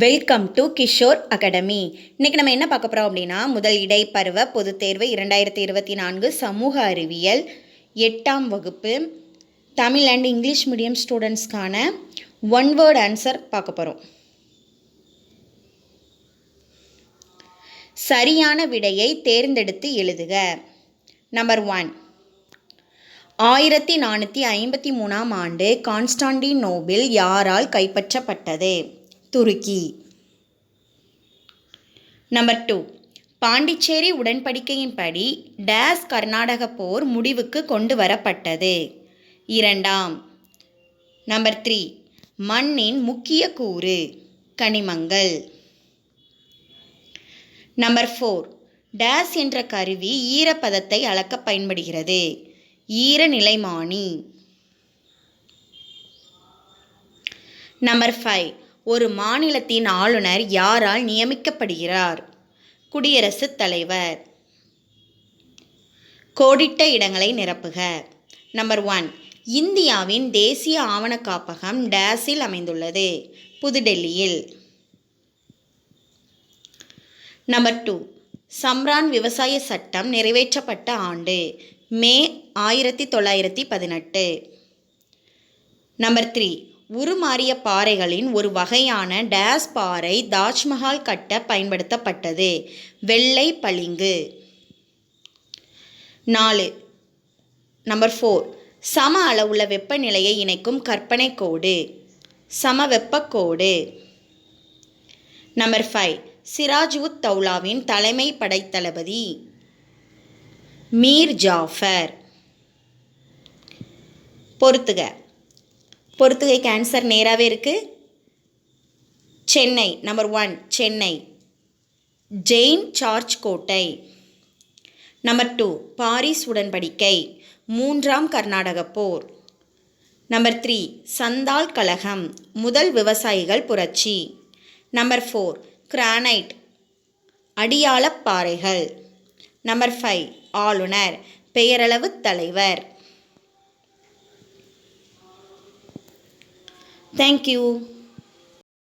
Welcome to Kishore academy. இன்றைக்கி நம்ம என்ன பார்க்க போகிறோம் அப்படின்னா, முதல் இடைப்பருவ பொதுத் தேர்வு 2024 சமூக அறிவியல் 8ஆம் வகுப்பு தமிழ் அண்ட் இங்கிலீஷ் மீடியம் ஸ்டூடெண்ட்ஸ்க்கான ஒன் வேர்ட் ஆன்சர் பார்க்க போகிறோம். சரியான விடையை தேர்ந்தெடுத்து எழுதுக. நம்பர் 1, 1453ஆம் ஆண்டு கான்ஸ்டாண்டினோபிள் யாரால் கைப்பற்றப்பட்டது? துருக்கி. நம்பர் 2, பாண்டிச்சேரி உடன்படிக்கையின்படி டேஸ் கர்நாடக போர் முடிவுக்கு கொண்டு வரப்பட்டது? 2ஆம். நம்பர் 3, மண்ணின் முக்கிய கூறு கனிமங்கள். நம்பர் 4, டேஸ் என்ற கருவி ஈரப்பதத்தை அளக்க பயன்படுகிறது? ஈரநிலைமானி. நம்பர் 5, ஒரு மாநிலத்தின் ஆளுநர் யாரால் நியமிக்கப்படுகிறார்? குடியரசுத் தலைவர். கோடிட்ட இடங்களை நிரப்புக. நம்பர் 1, இந்தியாவின் தேசிய ஆவண காப்பகம் டேஸில் அமைந்துள்ளது? புதுடெல்லியில். நம்பர் 2, சம்ரான் விவசாய சட்டம் நிறைவேற்றப்பட்ட ஆண்டு? மே 1918. நம்பர் 3, உருமாறிய பாறைகளின் ஒரு வகையான டேஸ் பாறை தாஜ்மஹால் கட்ட பயன்படுத்தப்பட்டது? வெள்ளை பளிங்கு. 4. நம்பர் 4, சம அளவுள்ள வெப்பநிலையை இணைக்கும் கற்பனை கோடு? சமவெப்பக்கோடு. நம்பர் 5, சிராஜ் உத் தௌலாவின் தலைமை படைத்தளபதி? மீர் ஜாஃபர். பொறுத்துகைக்கு ஆன்சர் நேராகவே இருக்குது. சென்னை. நம்பர் 1, சென்னை ஜெயின் சார்ஜ் கோட்டை. நம்பர் 2, பாரிஸ் உடன்படிக்கை. 3ஆம் கர்நாடக போர். நம்பர் 3, சந்தால் கழகம். முதல் விவசாயிகள் புரட்சி. நம்பர் 4, கிரானைட் அடியாளப் பாறைகள். நம்பர் 5, ஆளுநர் பெயரளவு தலைவர். Thank you.